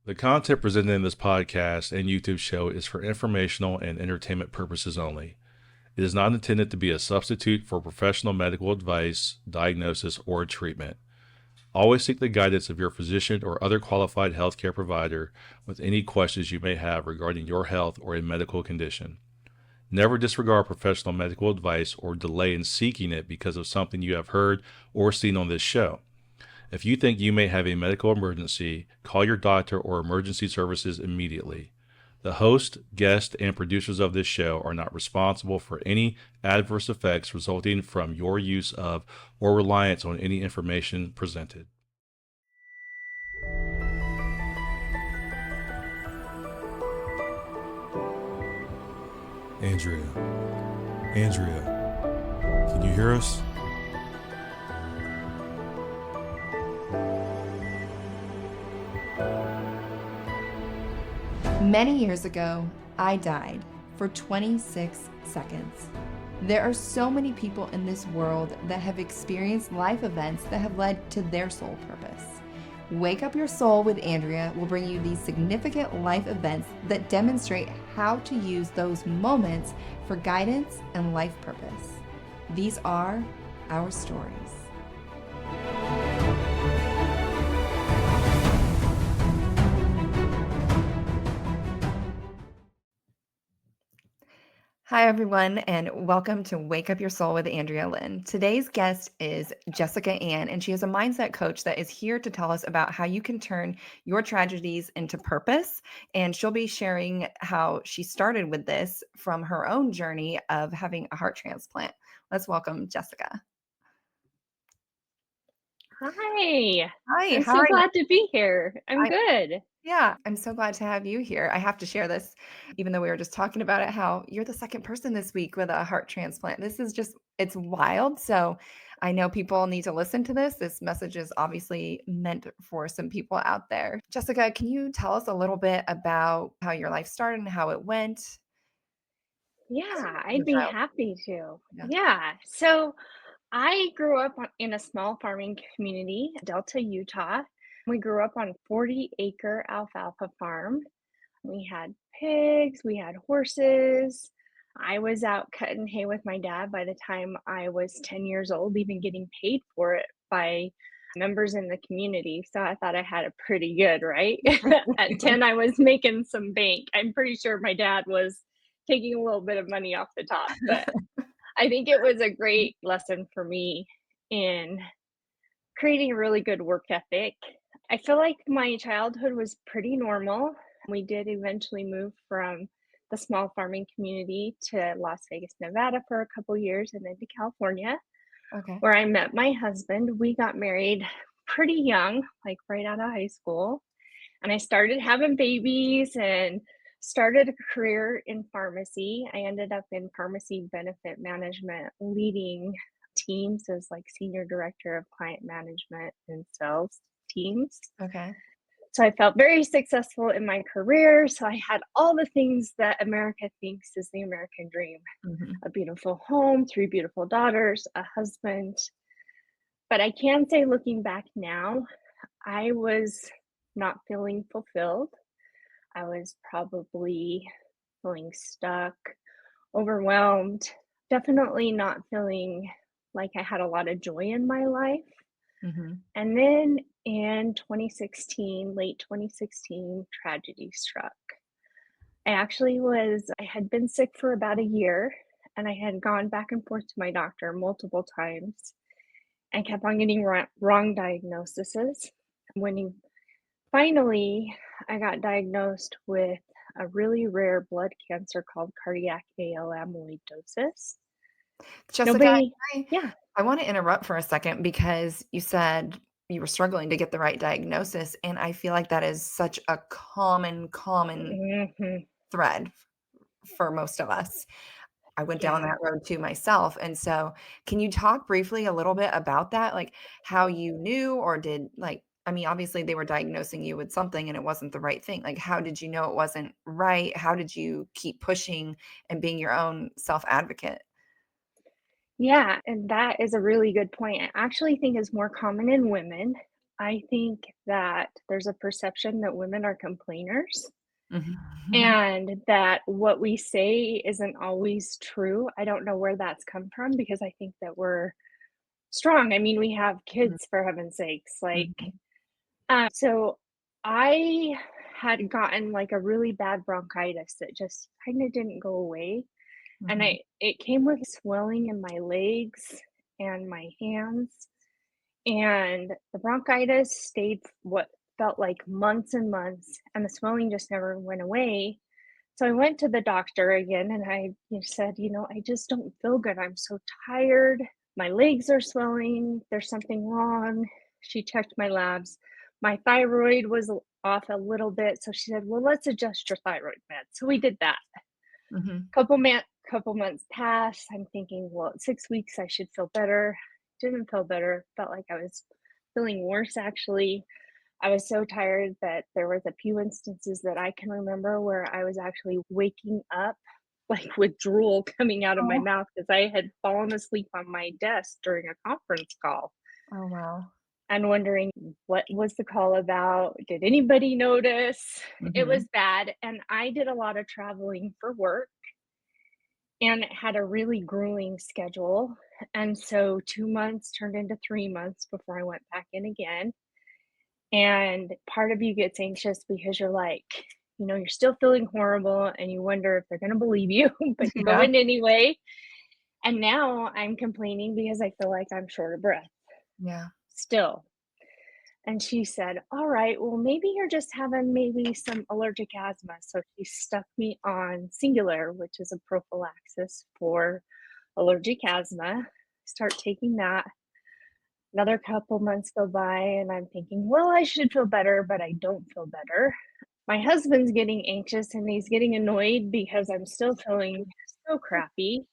The content presented in this podcast and YouTube show is for informational and entertainment purposes only. It is not intended to be a substitute for professional medical advice, diagnosis, or treatment. Always seek the guidance of your physician or other qualified healthcare provider with any questions you may have regarding your health or a medical condition. Never disregard professional medical advice or delay in seeking it because of something you have heard or seen on this show. If you think you may have a medical emergency, call your doctor or emergency services immediately. The host, guests, and producers of this show are not responsible for any adverse effects resulting from your use of or reliance on any information presented. Andrea, can you hear us? Many years ago, I died for 26 seconds. There are so many people in this world that have experienced life events that have led to their soul purpose. Wake Up Your Soul with Andrea will bring you these significant life events that demonstrate how to use those moments for guidance and life purpose. These are our stories. Hi, everyone, and welcome to Wake Up Your Soul with Andrea Lynn. Today's guest is Jessica Ann, and she is a mindset coach that is here to tell us about how you can turn your tragedies into purpose. And she'll be sharing how she started with this from her own journey of having a heart transplant. Let's welcome Jessica. Hi. Hi, I'm how so are you? glad to be here. I'm good. Yeah, I'm so glad to have you here. I have to share this, even though we were just talking about it, how you're the second person this week with a heart transplant. This is just, it's wild. So I know people need to listen to this. This message is obviously meant for some people out there. Jessica, can you tell us a little bit about how your life started and how it went? Yeah, Your I'd be child. happy to. Yeah. Yeah. So I grew up in a small farming community, Delta, Utah. We grew up on 40-acre alfalfa farm. We had pigs, we had horses. I was out cutting hay with my dad by the time I was 10 years old, even getting paid for it by members in the community. So I thought I had it pretty good, right? At 10, I was making some bank. I'm pretty sure my dad was taking a little bit of money off the top, but I think it was a great lesson for me in creating a really good work ethic. I feel like my childhood was pretty normal. We did eventually move from the small farming community to Las Vegas, Nevada for a couple years and then to California, Okay. where I met my husband. We got married pretty young, like right out of high school. And I started having babies and started a career in pharmacy. I ended up in pharmacy benefit management, leading teams as like senior director of client management and sales teams. Okay. So I felt very successful in my career. So I had all the things that America thinks is the American dream: Mhm. a beautiful home, 3 beautiful daughters, a husband. But I can say, looking back now, I was not feeling fulfilled. I was probably feeling stuck, overwhelmed, definitely not feeling like I had a lot of joy in my life. Mhm. And then in 2016, late 2016, tragedy struck. I had been sick for about a year and I had gone back and forth to my doctor multiple times and kept on getting wrong diagnoses. When finally I got diagnosed with a really rare blood cancer called cardiac AL amyloidosis. Jessica, Nobody, yeah, I want to interrupt for a second because you said you were struggling to get the right diagnosis. And I feel like that is such a common mhm, thread for most of us. I went down yeah. that road too myself. And so, can you talk briefly a little bit about that? Like how you knew or did, like, I mean, obviously they were diagnosing you with something and it wasn't the right thing. Like, how did you know it wasn't right? How did you keep pushing and being your own self advocate? Yeah, and that is a really good point. I actually think is more common in women. I think that there's a perception that women are complainers Mhm. and that what we say isn't always true. I don't know where that's come from because I think that we're strong. I mean, we have Mhm. kids for heaven's sakes. Mhm. So I had gotten like a really bad bronchitis that just kind of didn't go away. And Mhm. it came with swelling in my legs and my hands. And the bronchitis stayed what felt like months and months, and the swelling just never went away. So I went to the doctor again and said, I just don't feel good. I'm so tired. My legs are swelling. There's something wrong. She checked my labs. My thyroid was off a little bit. So she said, well, let's adjust your thyroid meds. So we did that. Mhm. Couple months passed. I'm thinking, well, at 6 weeks I should feel better. Didn't feel better. Felt like I was feeling worse actually. I was so tired that there was a few instances that I can remember where I was actually waking up like with drool coming out of my Oh. mouth because I had fallen asleep on my desk during a conference call Oh, wow. and wondering what was the call about? Did anybody notice? It Mhm. was bad. And I did a lot of traveling for work and had a really grueling schedule. And so 2 months turned into 3 months before I went back in again. And part of you gets anxious because you're like, you're still feeling horrible and you wonder if they're going to believe you, but you go Yeah. in anyway. And now I'm complaining because I feel like I'm short of breath Yeah. still. And she said, all right, well, maybe you're just having maybe some allergic asthma. So she stuck me on Singular, which is a prophylaxis for allergic asthma. Start taking that. Another couple months go by, and I'm thinking, well, I should feel better, but I don't feel better. My husband's getting anxious and he's getting annoyed because I'm still feeling so crappy.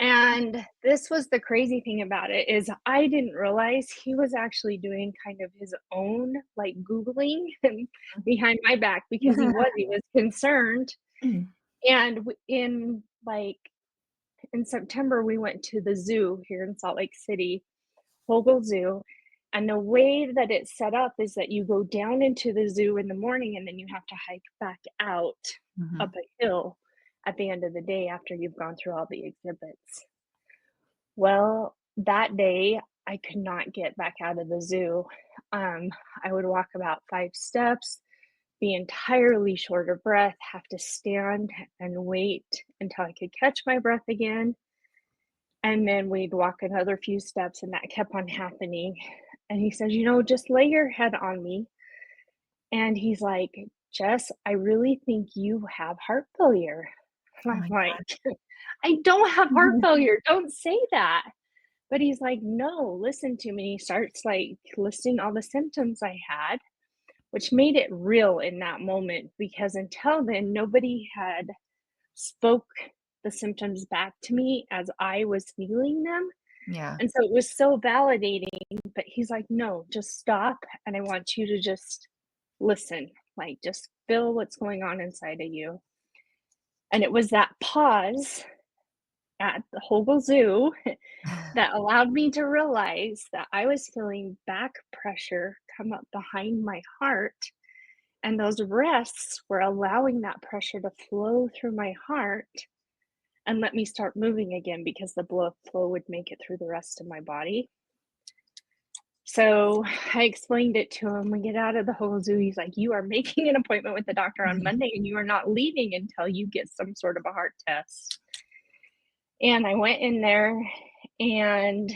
And this was the crazy thing about it is I didn't realize he was actually doing kind of his own like googling behind my back because he was concerned. And in September we went to the zoo here in Salt Lake City, Hogle Zoo. And the way that it's set up is that you go down into the zoo in the morning and then you have to hike back out up Mhm. a hill at the end of the day after you've gone through all the exhibits. Well, that day I could not get back out of the zoo. Um, I would walk about 5 steps, be entirely short of breath, have to stand and wait until I could catch my breath again. And then we'd walk another few steps, and that kept on happening. And he says, just lay your head on me. And he's like, Jess, I really think you have heart failure. And Oh I'm my like, I don't have heart god. failure. Don't say that. But he's like, no, listen to me. He starts like listing all the symptoms I had, which made it real in that moment because until then, nobody had spoke the symptoms back to me as I was feeling them. Yeah. And so it was so validating, but he's like, no, just stop. And I want you to just listen, like just feel what's going on inside of you. And it was that pause at the Hogle Zoo that allowed me to realize that I was feeling back pressure come up behind my heart. And those rests were allowing that pressure to flow through my heart and let me start moving again because the blood flow would make it through the rest of my body. So I explained it to him. We get out of the whole zoo. He's like, you are making an appointment with the doctor on Monday and you are not leaving until you get some sort of a heart test. And I went in there and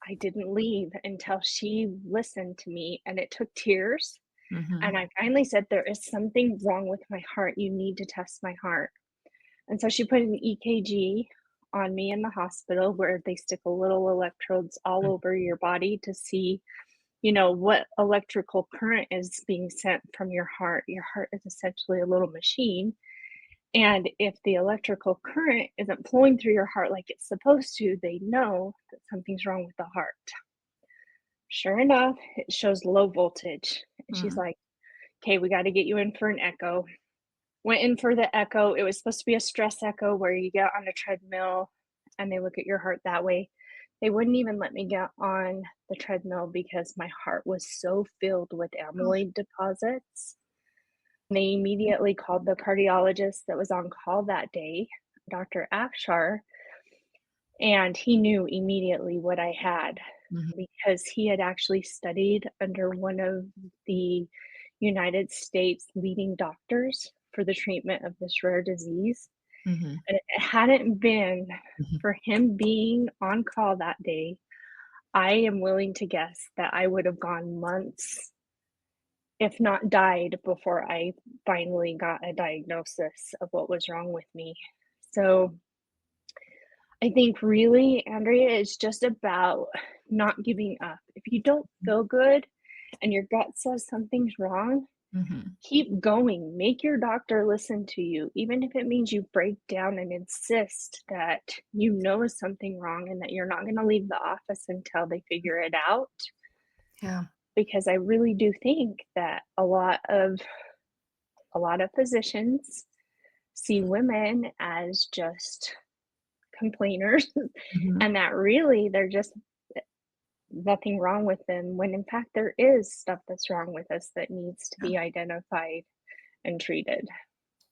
I didn't leave until she listened to me, and it took tears. And Mhm. I finally said, there is something wrong with my heart. You need to test my heart. And so she put an EKG on me in the hospital where they stick a little electrodes all over your body to see, what electrical current is being sent from your heart. Your heart is essentially a little machine. And if the electrical current isn't flowing through your heart like it's supposed to, they know that something's wrong with the heart. Sure enough, it shows low voltage. And she's Mhm. like, okay, we got to get you in for an echo. Went in for the echo. It was supposed to be a stress echo where you get on a treadmill and they look at your heart that way. They wouldn't even let me get on the treadmill because my heart was so filled with amyloid deposits. They immediately called the cardiologist that was on call that day, Dr. Afshar, and he knew immediately what I had Mhm, because he had actually studied under one of the United States leading doctors for the treatment of this rare disease. mhm, And it hadn't been mhm. for him being on call that day, I am willing to guess that I would have gone months, if not died, before I finally got a diagnosis of what was wrong with me. So I think really, Andrea, it's just about not giving up. If you don't feel good and your gut says something's wrong, Mhm. keep going. Make your doctor listen to you, even if it means you break down and insist that you know something wrong and that you're not going to leave the office until they figure it out. Yeah. Because I really do think that a lot of physicians see women as just complainers Mhm. and that really they're just nothing wrong with them when in fact there is stuff that's wrong with us that needs to Yeah. be identified and treated.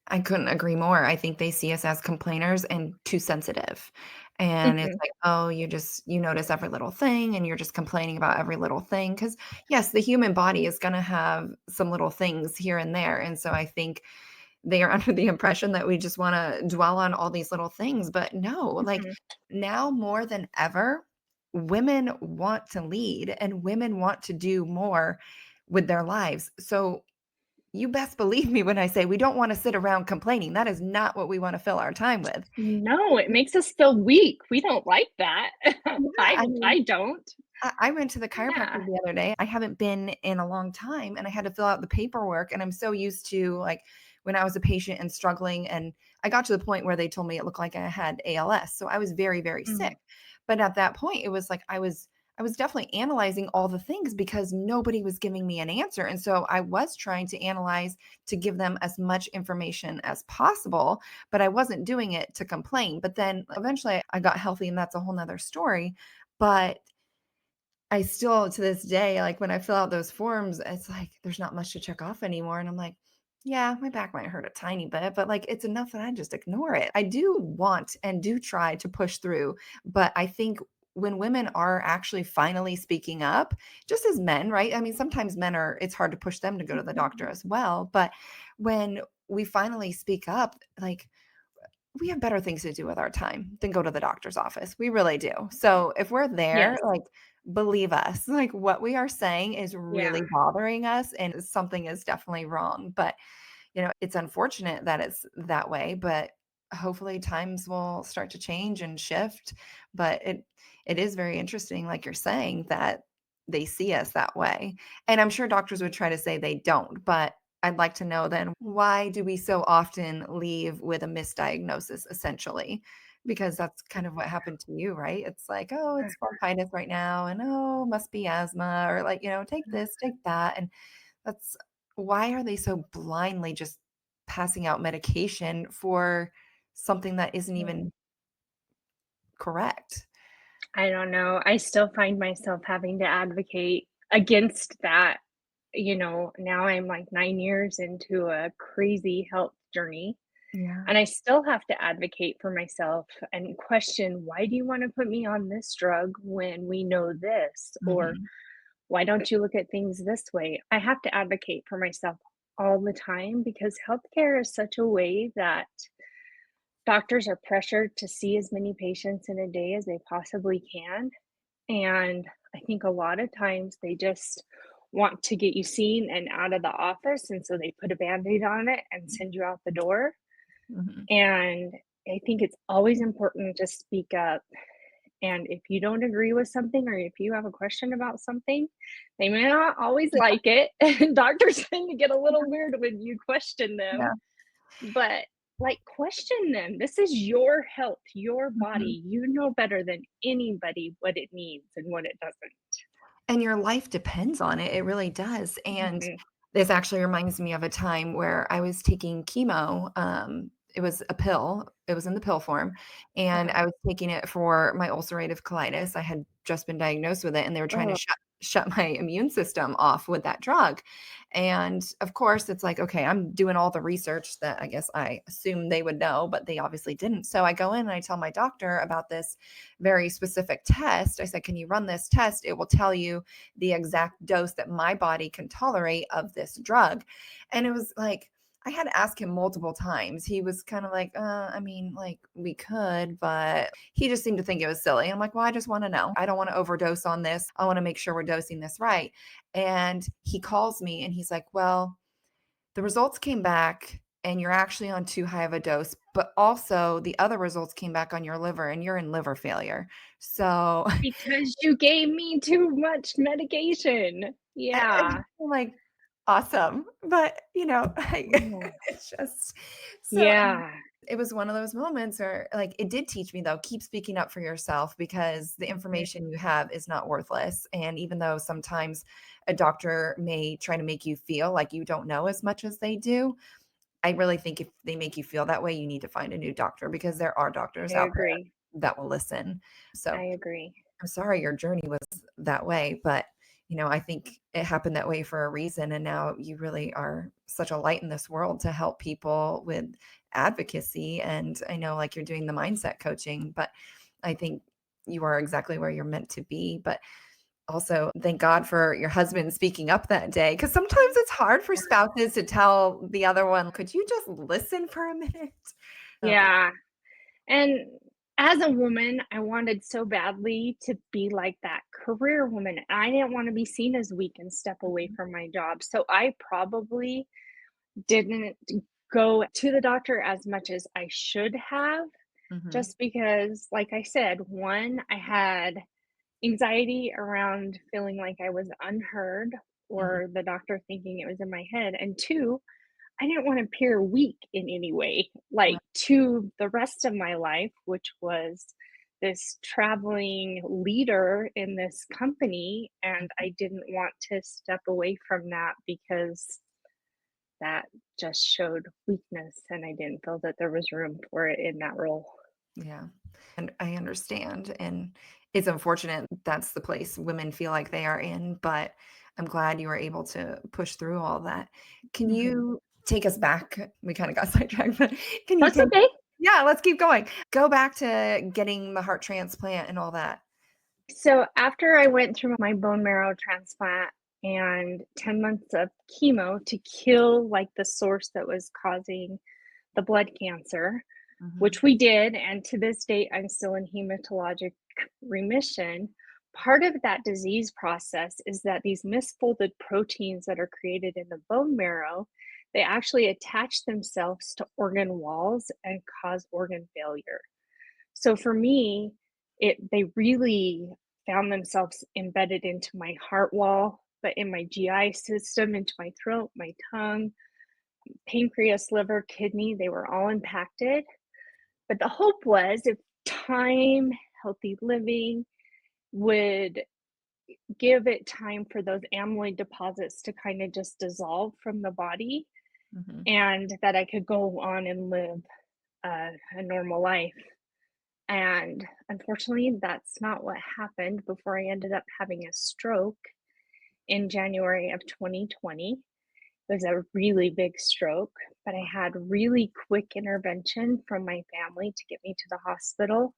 I couldn't agree more. I think they see us as complainers and too sensitive. And it's Mhm, like, "Oh, you notice every little thing and you're just complaining about every little thing." Because yes, the human body is gonna have some little things here and there, and so I think they are under the impression that we just wanna dwell on all these little things, but no, like, mhm. now more than ever, women want to lead and women want to do more with their lives. So you best believe me when I say we don't wanna sit around complaining. That is not what we wanna fill our time with. No, it makes us feel weak. We don't like that. Yeah, I I mean, I don't. I went to the chiropractor Yeah. the other day. I haven't been in a long time, and I had to fill out the paperwork, and I'm so used to, like, when I was a patient and struggling, and I got to the point where they told me it looked like I had ALS, so I was very, very sick. Mm, But at that point, it was like I was definitely analyzing all the things because nobody was giving me an answer, and so I was trying to analyze to give them as much information as possible, but I wasn't doing it to complain. But then eventually I got healthy, and that's a whole 'nother story. But I still to this day, like, when I fill out those forms, it's like, there's not much to check off anymore, and I'm like, "Yeah, my back might hurt a tiny bit, but, like, it's enough that I just ignore it." I do want and do try to push through, but I think when women are actually finally speaking up, just as men, right? I mean, sometimes men are it's hard to push them to go to the doctor as well, but when we finally speak up, like, we have better things to do with our time than go to the doctor's office. We really do. So if we're there, yes. like, believe us, like, what we are saying is Yeah. really bothering us and something is definitely wrong. But, it's unfortunate that it's that way, but hopefully times will start to change and shift. But it is very interesting, like you're saying, that they see us that way. And I'm sure doctors would try to say they don't, but I'd like to know then why do we so often leave with a misdiagnosis essentially? Because that's kind of what happened to you, right? It's like, oh, it's bronchitis right now, and oh, must be asthma, or like, take this, take that. And that's why are they so blindly just passing out medication for something that isn't Mhm. even correct? I don't know. I still find myself having to advocate against that. Now I'm like 9 years into a crazy health journey, Yeah. and I still have to advocate for myself and question, "Why do you wanna put me on this drug when we know this?" Or, Mhm. "Why don't you look at things this way?" I have to advocate for myself all the time because healthcare is such a way that doctors are pressured to see as many patients in a day as they possibly can, and I think a lot of times they just want to get you seen and out of the office, and so they put a Band-Aid on it and send you out the door. Mhm. And I think it's always important to speak up. And if you don't agree with something or if you have a question about something, they may not always Yeah, like it. And doctors tend to get a little weird when you question them, yeah. but like question them. This is your health, your Mhm. body. You know better than anybody what it needs and what it doesn't. And your life depends on it, it really does, and Mhm. this actually reminds me of a time where I was taking chemo, it was a pill. It was in the pill form, and Uh-huh. I was taking it for my ulcerative colitis. I had just been diagnosed with it, and they were trying to Oh, shut my immune system off with that drug. And of course, it's like, okay, I'm doing all the research that I guess I assumed they would know, but they obviously didn't. So I go in and I tell my doctor about this very specific test. I said, "Can you run this test? It will tell you the exact dose that my body can tolerate of this drug." And it was like, I had to ask him multiple times. He was kind of like, I mean, like, we could, but he just seemed to think it was silly. I'm like, well, I just want to know. I don't want to overdose on this. I want to make sure we're dosing this right. And he calls me and he's like, well, the results came back and you're actually on too high of a dose, but also the other results came back on your liver and you're in liver failure. So because you gave me too much medication. and Yeah. I'm like, awesome. But, Oh, it's just so yeah. it was one of those moments where, like, it did teach me, though, keep speaking up for yourself because the Mhm. information you have is not worthless. And even though sometimes a doctor may try to make you feel like you don't know as much as they do, I really think if they make you feel that way, you need to find a new doctor because there are doctors I out there agree. that will listen. I So agree. I'm sorry your journey was that way, but I think it happened that way for a reason. And now you really are such a light in this world to help people with advocacy. And I know like you're doing the mindset coaching, but I think you are exactly where you're meant to be. But also thank God for your husband speaking up that day. Cause sometimes it's hard for spouses to tell the other one, could you just listen for a minute? So, Yeah. And as a woman, I wanted so badly to be like that career woman. I didn't want to be seen as weak and step away mhm, from my job. So I probably didn't go to the doctor as much as I should have, mhm, just because, like I said, one, I had anxiety around feeling like I was unheard mhm, or the doctor thinking it was in my head. And two, I didn't want to appear weak in any way, like right, to the rest of my life, which was this traveling leader in this company. And mhm. I didn't want to step away from that because that just showed weakness. And I didn't feel that there was room for it in that role. Yeah. And I understand. And it's unfortunate that's the place women feel like they are in, but I'm glad you were able to push through all that. Can Mhm. you take us back? We kind of got sidetracked, but can you That's take, okay. yeah, let's keep going. Go back to getting the heart transplant and all that. So after I went through my bone marrow transplant and 10 months of chemo to kill like the source that was causing the blood cancer, Mhm, which we did, and to this date I'm still in hematologic remission. Part of that disease process is that these misfolded proteins that are created in the bone marrow, they actually attach themselves to organ walls and cause organ failure. So for me, they really found themselves embedded into my heart wall, but in my GI system, into my throat, my tongue, pancreas, liver, kidney, they were all impacted. But the hope was if time, healthy living would give it time for those amyloid deposits to kind of just dissolve from the body mhm, and that I could go on and live a normal life. And unfortunately, that's not what happened before I ended up having a stroke in January of 2020. It was a really big stroke, but I had really quick intervention from my family to get me to the hospital.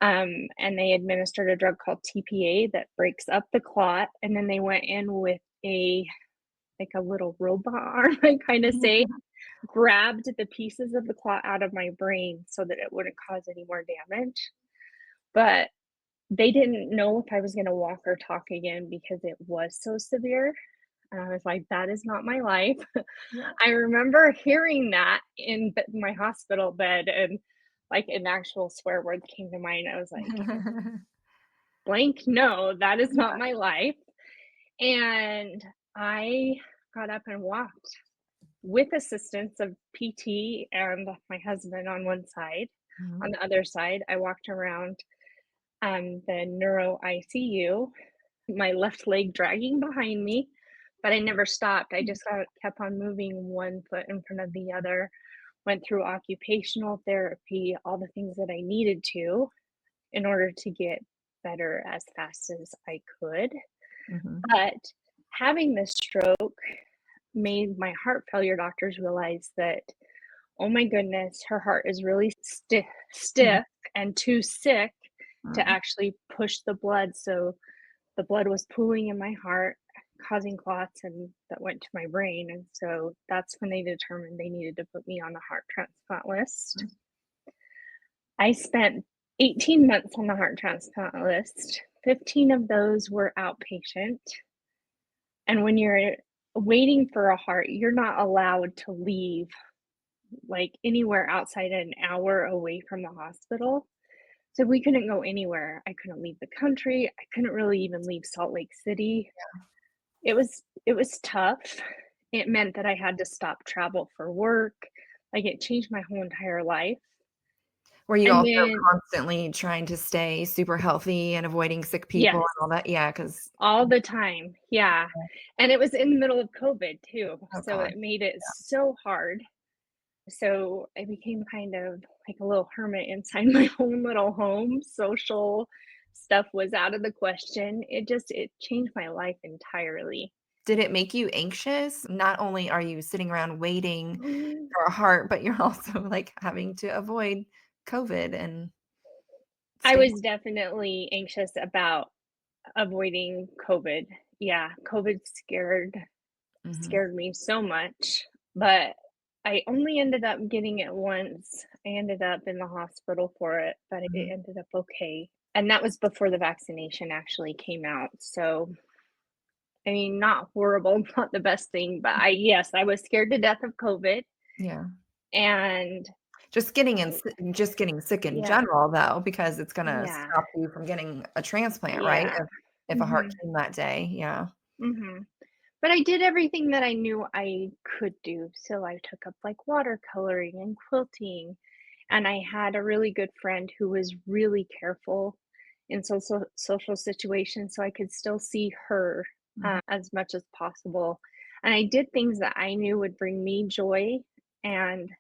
And they administered a drug called TPA that breaks up the clot. And then they went in with like a little robot arm, I kind of say, grabbed the pieces of the clot out of my brain so that it wouldn't cause any more damage. But they didn't know if I was gonna walk or talk again because it was so severe, and I was like, "That is not my life." yeah. I remember hearing that in my hospital bed, and, like, an actual swear word came to mind. I was like, "Blank no, that is not Yeah. my life," and I got up and walked with assistance of PT and my husband on one side. On Mhm, the other side, I walked around, the neuro ICU, my left leg dragging behind me, but I never stopped. I just kept on moving one foot in front of the other, went through occupational therapy, all the things that I needed to in order to get better as fast as I could. Mhm. But having this stroke made my heart failure doctors realize that, oh my goodness, her heart is really Mhm. stiff and too sick to Mm. actually push the blood. So the blood was pooling in my heart, causing clots, and that went to my brain. And so that's when they determined they needed to put me on the heart transplant list. I spent 18 months on the heart transplant list. 15 of those were outpatient. And when you're waiting for a heart, you're not allowed to leave like anywhere outside an hour away from the hospital. So we couldn't go anywhere. I couldn't leave the country. I couldn't really even leave Salt Lake City. It was tough. It meant that I had to stop travel for work. Like it changed my whole entire life. Were you And also then constantly trying to stay super healthy and avoiding sick people yes, and all that? Yeah, 'cause all the time. Yeah. And it was in the middle of COVID too. oh So god. it made it so hard. So I became kind of like a little hermit inside my own little home. Social stuff was out of the question. It changed my life entirely. Did it make you anxious? Not only are you sitting around waiting Mm, for a heart, but you're also, like, having to avoid COVID and I stay. was definitely anxious about avoiding COVID. Yeah, COVID Mhm, scared me so much, but I only ended up getting it once. I ended up in the hospital for it, but it mhm. ended up okay. And that was before the vaccination actually came out. So, I mean, not horrible, not the best thing, but yes, I was scared to death of COVID Yeah. and I Just getting sick in yeah, general, though, because it's gonna yeah, stop you from getting a transplant, right? yeah. If a heart Mhm, came that day, yeah. mhm. But I did everything that I knew I could do. So I took up like watercoloring and quilting. And I had a really good friend who was really careful in social situations, so I could still see her Mhm. as much as possible. And I did things that I knew would bring me joy and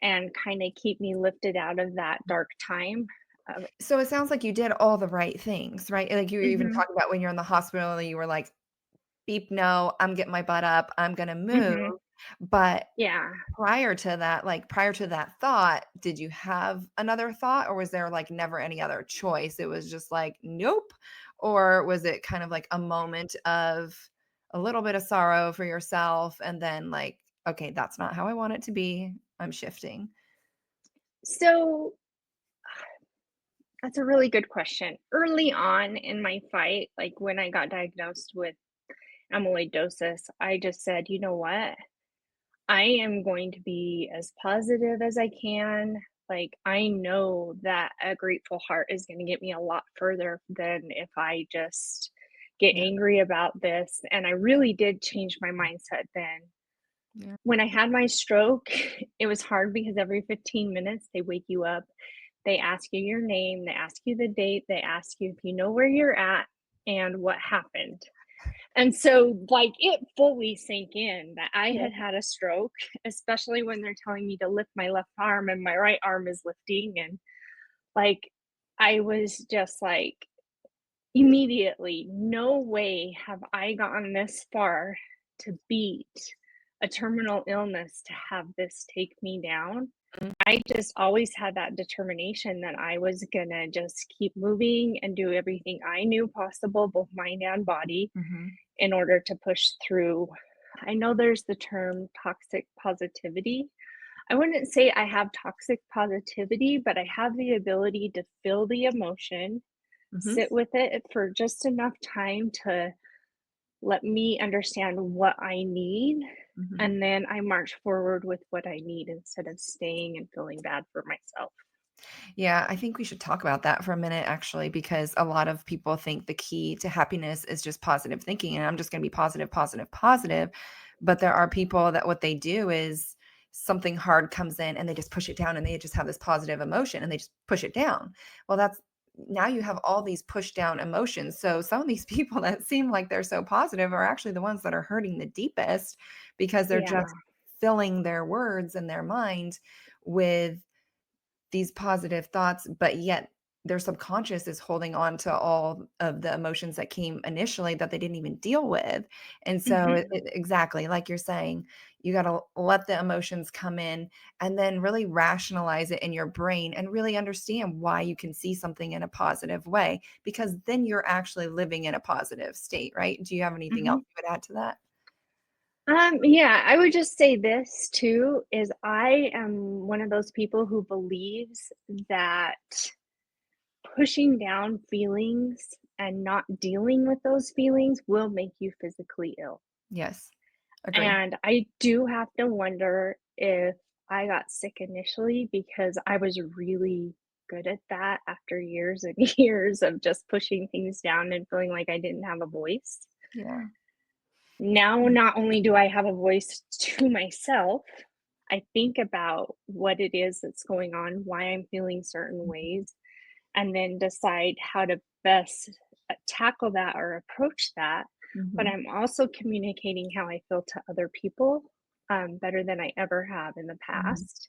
and kind of keep me lifted out of that dark time. So it sounds like you did all the right things, right? Like, you were even Mhm. talking about when you're in the hospital, you were like, "Beep, no, I'm getting my butt up, I'm gonna move." Mhm. But Yeah. prior to that thought, did you have another thought, or was there, like, never any other choice? It was just like, "Nope," or was it kind of like a moment of a little bit of sorrow for yourself and then like, "Okay, that's not how I want it to be. I'm shifting." So that's a really good question. Early on in my fight, like when I got diagnosed with amyloidosis, I just said, you know what? I am going to be as positive as I can. Like, I know that a grateful heart is going to get me a lot further than if I just get Yeah, angry about this. And I really did change my mindset then. yeah. When I had my stroke, it was hard because every 15 minutes they wake you up, they ask you your name, they ask you the date, they ask you if you know where you're at and what happened. And so, like, it fully sank in that I Yeah. had had a stroke, especially when they're telling me to lift my left arm and my right arm is lifting. And like, I was just like, immediately, no way have I gotten this far to beat a terminal illness to have this take me down. Mm, I just always had that determination that I was gonna just keep moving and do everything I knew possible, both mind and body, mhm. in order to push through. I know there's the term toxic positivity. I wouldn't say I have toxic positivity, but I have the ability to feel the emotion, Mhm, sit with it for just enough time to let me understand what I need. mhm. And then I march forward with what I need instead of staying and feeling bad for myself. Yeah, I think we should talk about that for a minute actually, because a lot of people think the key to happiness is just positive thinking. And I'm just going to be positive, positive, positive. But there are people that what they do is something hard comes in and they just push it down and they just have this positive emotion and they just push it down. Well, that's now you have all these push down emotions. So some of these people that seem like they're so positive are actually the ones that are hurting the deepest because they're just Yeah. filling their words in their mind with these positive thoughts, but yet their subconscious is holding on to all of the emotions that came initially that they didn't even deal with. And so Mhm. exactly like you're saying, you got to let the emotions come in and then really rationalize it in your brain and really understand why you can see something in a positive way, because then you're actually living in a positive state, right? Do you have anything else Mhm. you would add to that? Yeah, I would just say this too, is I am one of those people who believes that pushing down feelings and not dealing with those feelings will make you physically ill. Yes. Agree. And I do have to wonder if I got sick initially because I was really good at that after years and years of just pushing things down and feeling like I didn't have a voice. Yeah. Now, not only do I have a voice to myself, I think about what it is that's going on, why I'm feeling certain ways, and then decide how to best tackle that or approach that. But Mhm. I'm also communicating how I feel to other people better than I ever have in the Mhm. past.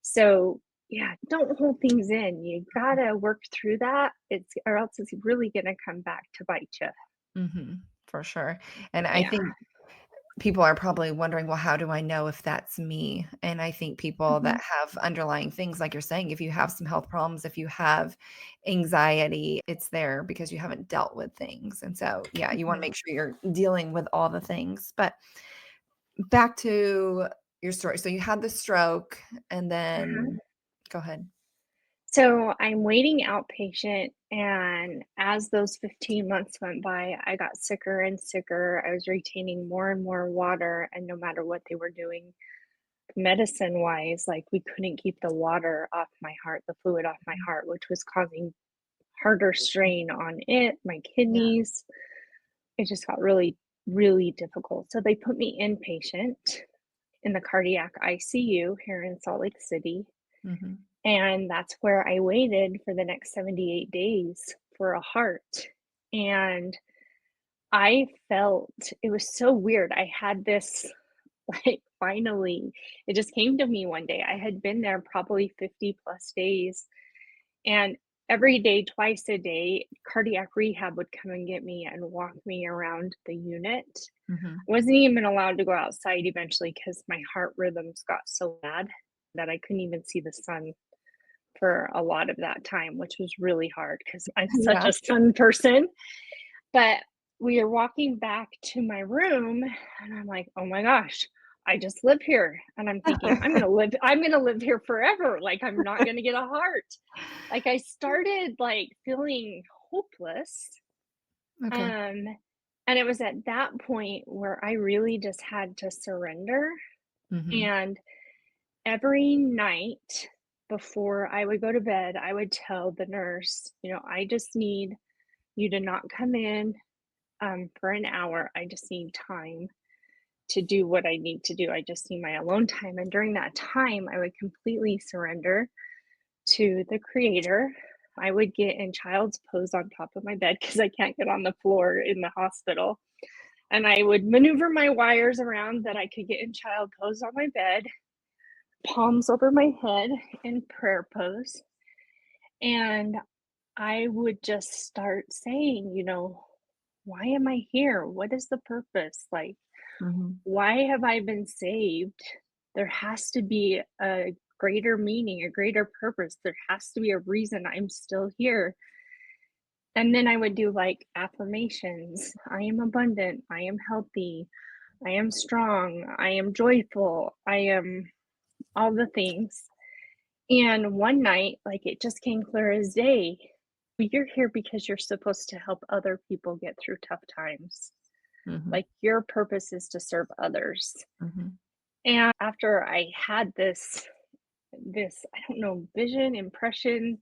So, yeah, don't hold things in. You gotta work through that. It's or else it's really gonna come back to bite you. Mhm. For sure. And I Yeah. think people are probably wondering, well, how do I know if that's me? And I think people Mhm. that have underlying things, like you're saying, if you have some health problems, if you have anxiety, it's there because you haven't dealt with things. And so, yeah, you want to Mhm. make sure you're dealing with all the things. But back to your story. So you had the stroke and Uh-huh. then go ahead. So I'm waiting outpatient, and as those 15 months went by, I got sicker and sicker. I was retaining more and more water, and no matter what they were doing medicine wise, like we couldn't keep the water off my heart, the fluid off my heart, which was causing harder strain on it, my Yeah. kidneys. It just got really, really difficult. So they put me inpatient in the cardiac ICU here in Salt Lake City. Mhm. And that's where I waited for the next 78 days for a heart. And I felt it was so weird. I had this like finally, it just came to me one day. I had been there probably 50 plus days, and every day, twice a day, cardiac rehab would come and get me and walk me around the unit. Mhm. I wasn't even allowed to go outside eventually because my heart rhythms got so bad that I couldn't even see the sun for a lot of that time, which was really hard because I'm such Yeah. a sun person. But we are walking back to my room and I'm like, "Oh my gosh, I just live here." And I'm thinking, I'm gonna live here forever. Like I'm not gonna get a heart. Like I started like feeling hopeless. Okay. Um, and it was at that point where I really just had to surrender. Mhm. And every night before I would go to bed, I would tell the nurse, I just need you to not come in for an hour. I just need time to do what I need to do. I just need my alone time. And during that time, I would completely surrender to the creator. I would get in child's pose on top of my bed because I can't get on the floor in the hospital. And I would maneuver my wires around that I could get in child pose on my bed, palms over my head in prayer pose. And I would just start saying, why am I here? What is the purpose? Like, Mhm. why have I been saved? There has to be a greater meaning, a greater purpose. There has to be a reason I'm still here. And then I would do like affirmations. I am abundant. I am healthy. I am strong. I am joyful. I am all the things. And one night, like it just came clear as day. You're here because you're supposed to help other people get through tough times. Mhm. Like your purpose is to serve others. Mhm. And after I had this I don't know, vision, impression,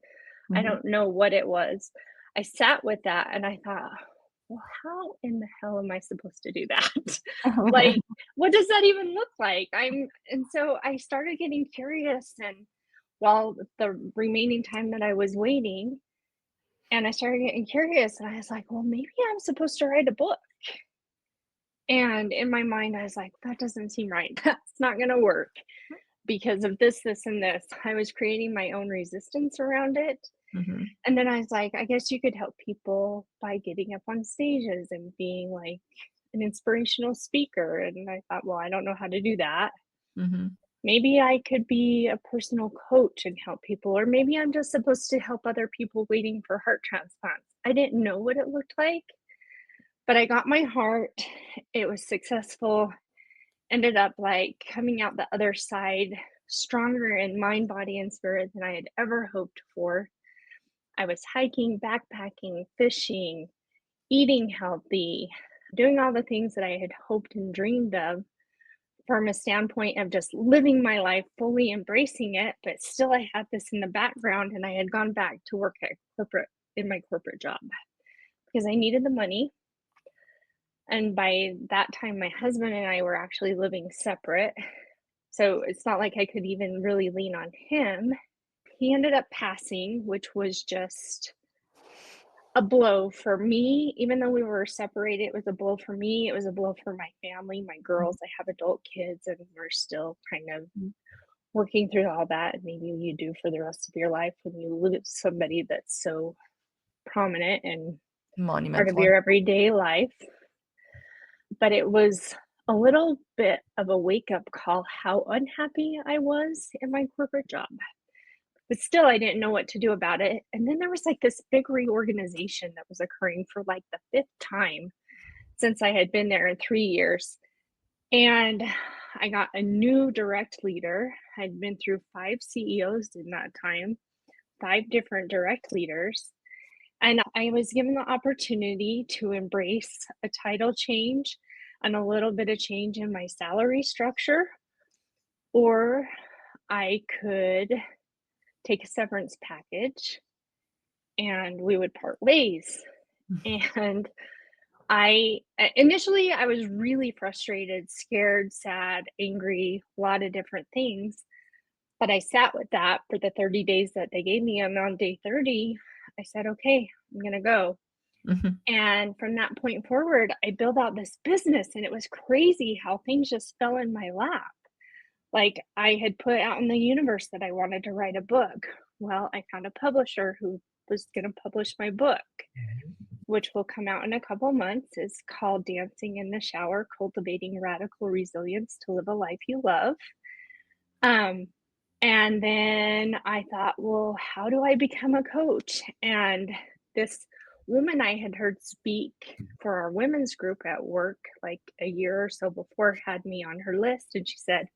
I Mhm. don't know what it was. I sat with that and I thought, well, how in the hell am I supposed to do that? Like, what does that even look like? And so I started getting curious, and while the remaining time that I was waiting, and I started getting curious and I was like, well, maybe I'm supposed to write a book. And in my mind, I was like, that doesn't seem right. That's not going to work because of this, this, and this. I was creating my own resistance around it. Mm-hmm. And then I was like, I guess you could help people by getting up on stages and being like an inspirational speaker. And I thought, well, I don't know how to do that. Mm-hmm. Maybe I could be a personal coach and help people, or maybe I'm just supposed to help other people waiting for heart transplants. I didn't know what it looked like, but I got my heart. It was successful. Ended up like coming out the other side stronger in mind, body, and spirit than I had ever hoped for. I was hiking, backpacking, fishing, eating healthy, doing all the things that I had hoped and dreamed of from a standpoint of just living my life, fully embracing it. But still, I had this in the background, and I had gone back to work at my corporate job because I needed the money. And by that time, my husband and I were actually living separate. So it's not like I could even really lean on him. He ended up passing, which was just a blow for me. Even though we were separated, it was a blow for me. It was a blow for my family, my girls. I have adult kids, and we're still kind of working through all that. And maybe you do for the rest of your life when you lose somebody that's so prominent and part of Monumental. your everyday life. But it was a little bit of a wake-up call how unhappy I was in my corporate job. But still, I didn't know what to do about it. And then there was like this big reorganization that was occurring for like the 5th time since I had been there in 3 years. And I got a new direct leader. I'd been through 5 CEOs in that time, 5 different direct leaders. And I was given the opportunity to embrace a title change and a little bit of change in my salary structure, or I could take a severance package and we would part ways. And I initially I was really frustrated, scared, sad, angry, a lot of different things. But I sat with that for the 30 days that they gave me. And on day 30, I said, okay, I'm going to go. Mm-hmm. And from that point forward, I built out this business, and it was crazy how things just fell in my lap. Like I had put out in the universe that I wanted to write a book. Well, I found a publisher who was going to publish my book, which will come out in a couple months. It's called Dancing in the Shower, Cultivating Radical Resilience to Live a Life You Love. And then I thought, well, how do I become a coach? And this woman I had heard speak for our women's group at work like a year or so before had me on her list. And she said,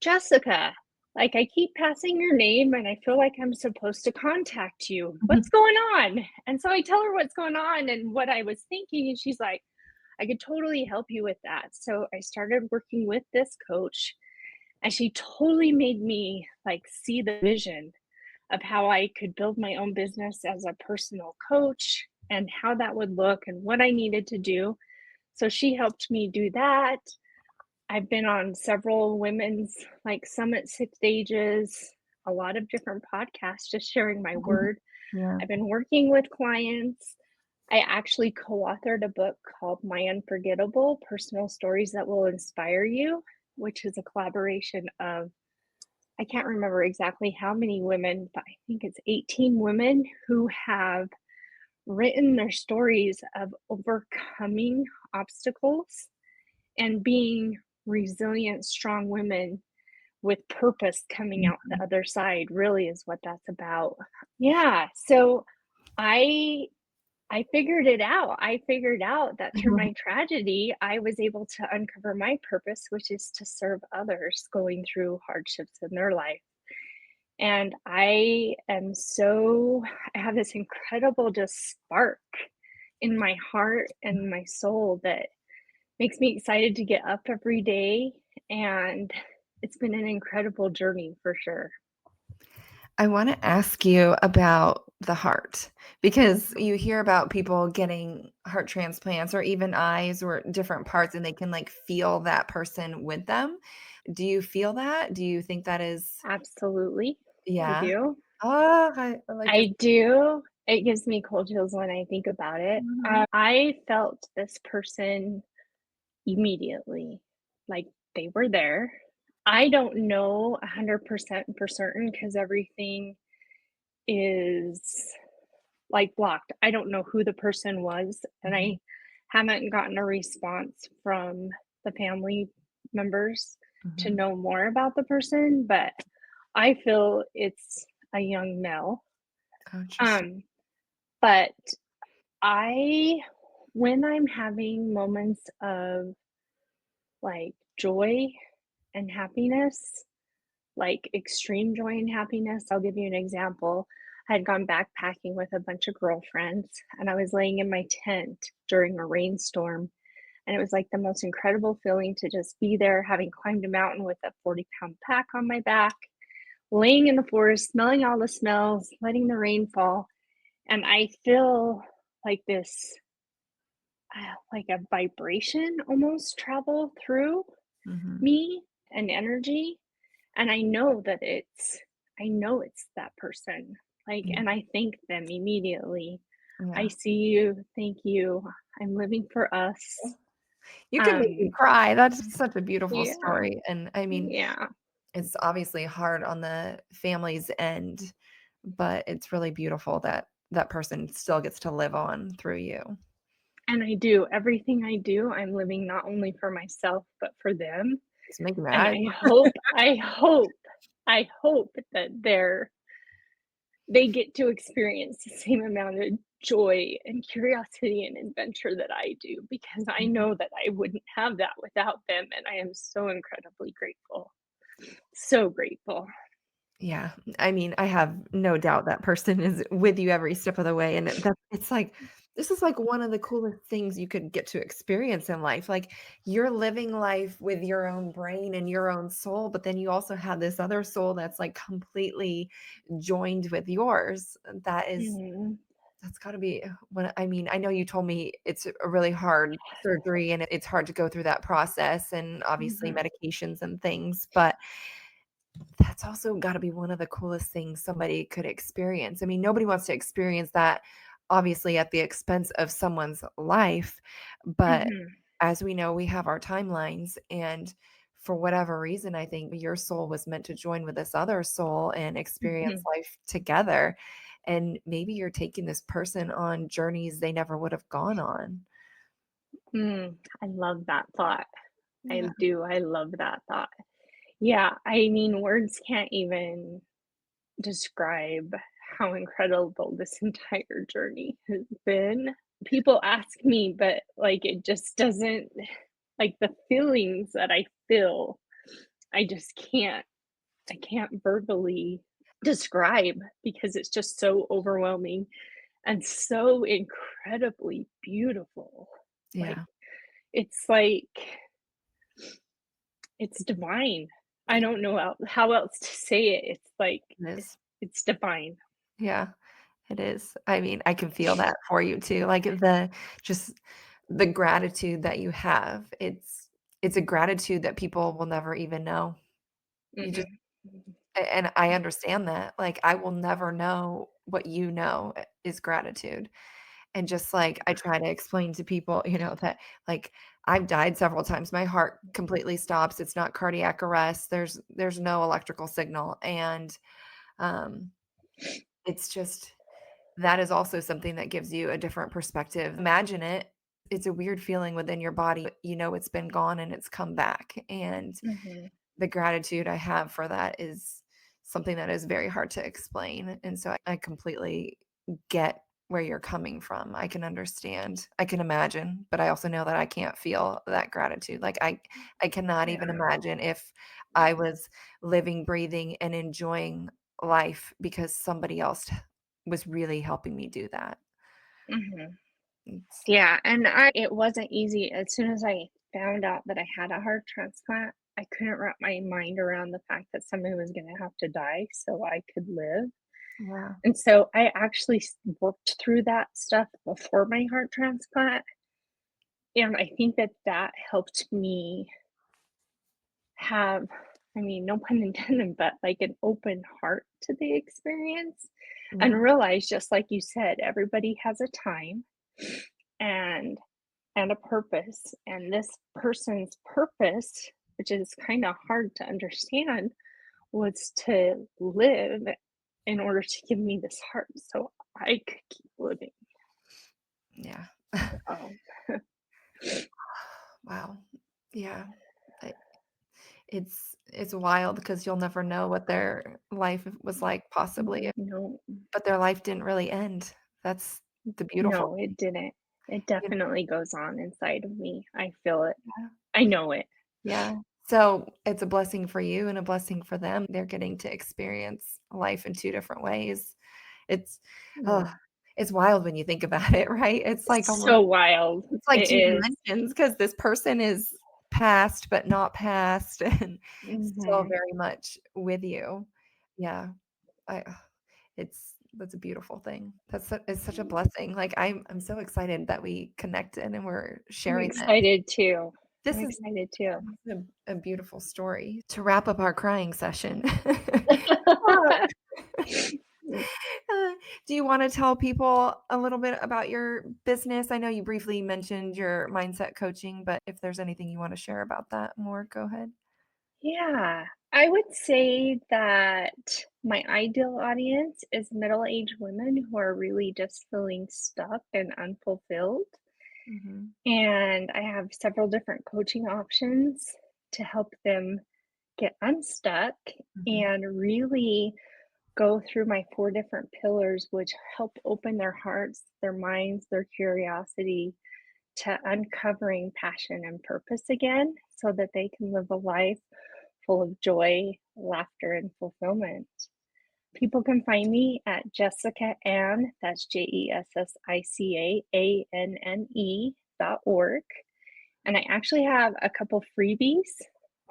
Jessica, like I keep passing your name and I feel like I'm supposed to contact you. What's going on? And so I tell her what's going on and what I was thinking. And she's like, I could totally help you with that. So I started working with this coach, and she totally made me like see the vision of how I could build my own business as a personal coach and how that would look and what I needed to do. So she helped me do that. I've been on several women's like summit stages, a lot of different podcasts, just sharing my word. Yeah. I've been working with clients. I actually co-authored a book called My Unforgettable: Personal Stories That Will Inspire You, which is a collaboration of, I can't remember exactly how many women, but I think it's 18 women who have written their stories of overcoming obstacles and being resilient, strong women with purpose coming out the other side, really is what that's about. Yeah. So I figured it out. I figured out that through my tragedy, I was able to uncover my purpose, which is to serve others going through hardships in their life. And I have this incredible just spark in my heart and my soul that makes me excited to get up every day. And it's been an incredible journey for sure. I want to ask you about the heart, because you hear about people getting heart transplants or even eyes or different parts, and they can like feel that person with them. Do you feel that? Do you think that is, Absolutely. I yeah? do. Oh, I like this. I do. It gives me cold chills when I think about it. Mhm. I felt this person immediately. Like, they were there. I don't know 100% for certain because everything is, like, blocked. I don't know who the person was, and Mhm. I haven't gotten a response from the family members to Mhm. know more about the person, but I feel it's a young male. Oh, interesting. Um, but I when I'm having moments of, like, joy and happiness, like extreme joy and happiness. I'll give you an example. I had gone backpacking with a bunch of girlfriends, and I was laying in my tent during a rainstorm. And it was like the most incredible feeling to just be there, having climbed a mountain with a 40-pound pack on my back, laying in the forest, smelling all the smells, letting the rain fall. And I feel like this, like a vibration almost travel through Mhm. me and energy. And I know it's that person. Like, Yeah. and I thank them immediately. I Yeah. see you. Thank you. I'm living for us. You can make me Um, cry. That's such a beautiful yeah, story, and I mean, yeah. it's obviously hard on the family's end, but it's really beautiful that that person still gets to live on through you. And I do everything I do. I'm living not only for myself, but for them. It's making me And mad. I hope that they get to experience the same amount of joy and curiosity and adventure that I do because I know that I wouldn't have that without them, and I am so incredibly grateful. So grateful. Yeah, I mean, I have no doubt that person is with you every step of the way, and that it's like this is like one of the coolest things you could get to experience in life. Like you're living life with your own brain and your own soul, but then you also have this other soul that's like completely joined with yours. Mhm, That's got to be when I mean, I know you told me it's a really hard surgery and it's hard to go through that process and obviously mhm, medications and things, but that's also gotta be one of the coolest things somebody could experience. I mean, nobody wants to experience that, obviously, at the expense of someone's life, but mhm, as we know, we have our timelines, and for whatever reason, I think your soul was meant to join with this other soul and experience mhm. life together, and maybe you're taking this person on journeys they never would have gone on. I love that thought. I Yeah. do, I love that thought. Yeah, I mean, words can't even describe how incredible this entire journey has been. People ask me, but, like, it just doesn't like, the feelings that I feel, I just I can't verbally describe because it's just so overwhelming and so incredibly beautiful. Like, Yeah. it's like it's divine. I Yeah, don't know how else to say it. It's like it is. it's divine. Yeah, it is. I mean, I can feel that for you too, like, the just the gratitude that you have. It's a gratitude that people will never even know. You just Mhm. and I understand that, like, I will never know what you know is gratitude, and just, like, I try to explain to people, that, like, I've died several times, my heart completely stops, it's not cardiac arrest, there's no electrical signal, and, um, it's just that is also something that gives you a different perspective. Imagine it. It's a weird feeling within your body. You know it's been gone and it's come back, and Mhm. the gratitude I have for that is something that is very hard to explain, and so I completely get where you're coming from. I can understand. I can imagine, but I also know that I can't feel that gratitude. Like, I cannot even Yeah. imagine if I was living, breathing, and enjoying life because somebody else was really helping me do that. Mhm. It's Yeah, and I it wasn't easy. As soon as I found out that I had a heart transplant, I couldn't wrap my mind around the fact that somebody was gonna have to die so I could live. yeah. And so I actually worked through that stuff before my heart transplant, and I think that that helped me have, I mean, no pun intended, but like an open heart to the experience Yeah. and realize, just like you said, everybody has a time. And and a purpose. And this person's purpose, which is kind of hard to understand, was to live in order to give me this heart so I could keep living. Yeah. Oh, Wow. Yeah. I- it's wild because you'll never know what their life was like possibly, no, but their life didn't really end. That's the beautiful no, it didn't. It thing. definitely goes on inside of me. I feel it. Yeah. I know it. Yeah. So it's a blessing for you and a blessing for them. They're getting to experience life in two different ways. It's Yeah. oh, it's wild when you think about it, right? It's like It's almost so wild. it's like It two is. dimensions because this person is past but not past and still Mhm. very much with you. Yeah. I that's a beautiful thing. It's such a blessing. Like I'm so excited that we connected and we're I'm sharing this. excited too. I'm This is excited too. a beautiful story to wrap up our crying session. Uh, do you wanna tell people a little bit about your business? I know you briefly mentioned your mindset coaching, but if there's anything you wanna share about that more, go ahead. Yeah, I would say that my ideal audience is middle-aged women who are really just feeling stuck and unfulfilled. Mhm, And I have several different coaching options to help them get unstuck mhm, and really go through my four different pillars, which help open their hearts, their minds, their curiosity to uncovering passion and purpose again so that they can live a life full of joy, laughter, and fulfillment. People can find me at Jessica Ann, that's JESSICAANNE.org. And I actually have a couple freebies,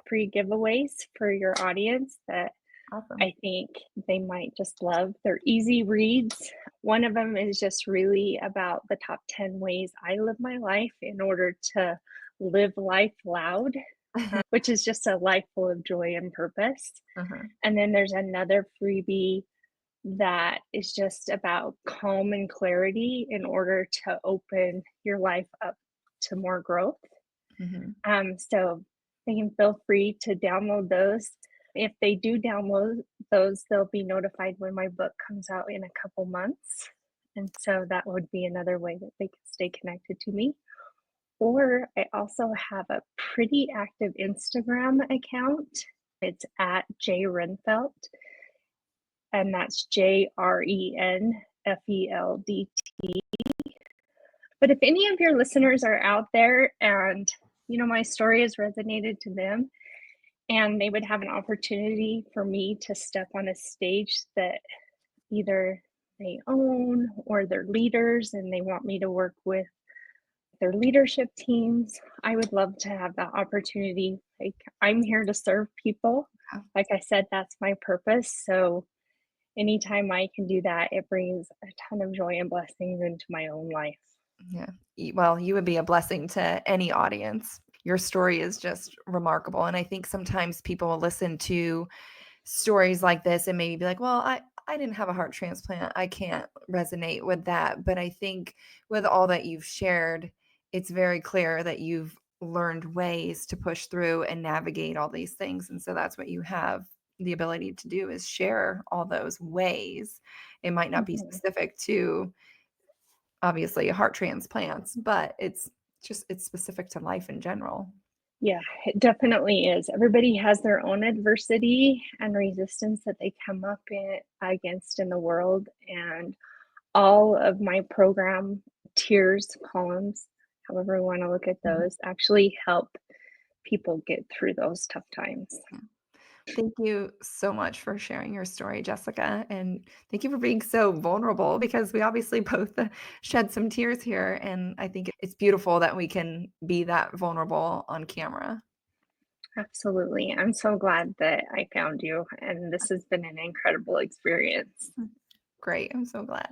free giveaways for your audience that awesome. I think they might just love. They're easy reads. One of them is just really about the top 10 ways I live my life in order to live life loud, which is just a life full of joy and purpose. Uh-huh, And then there's another freebie that is just about calm and clarity in order to open your life up to more growth. mhm, So they can feel free to download those. If they do download those, they'll be notified when my book comes out in a couple months. And so that would be another way that they could stay connected to me. Or I also have a pretty active Instagram account. It's at J Renfelt, and that's JRENFELDT. But if any of your listeners are out there and my story has resonated to them and they would have an opportunity for me to step on a stage that either they own or they're leaders and they want me to work with their leadership teams, I would love to have that opportunity. Like, I'm here to serve people. yeah, Like I said, that's my purpose. So anytime I can do that, it brings a ton of joy and blessings into my own life. yeah. Well, you would be a blessing to any audience. Your story is just remarkable, and I think sometimes people will listen to stories like this and maybe be like, "Well, I didn't have a heart transplant. I can't resonate with that." But I think with all that you've shared, it's very clear that you've learned ways to push through and navigate all these things. And so that's what you have the ability to do is share all those ways. It might not be Mhm. specific to obviously heart transplants, but it's specific to life in general. Yeah, it definitely is. Everybody has their own adversity and resistance that they come up against in the world. And all of my program tiers, columns, however we want to look at Mhm. those, actually help people get through those tough times. Thank you so much for sharing your story, Jessica. And thank you for being so vulnerable because we obviously both shed some tears here. And I think it's beautiful that we can be that vulnerable on camera. Absolutely. I'm so glad that I found you, and this has been an incredible experience. Great. I'm so glad.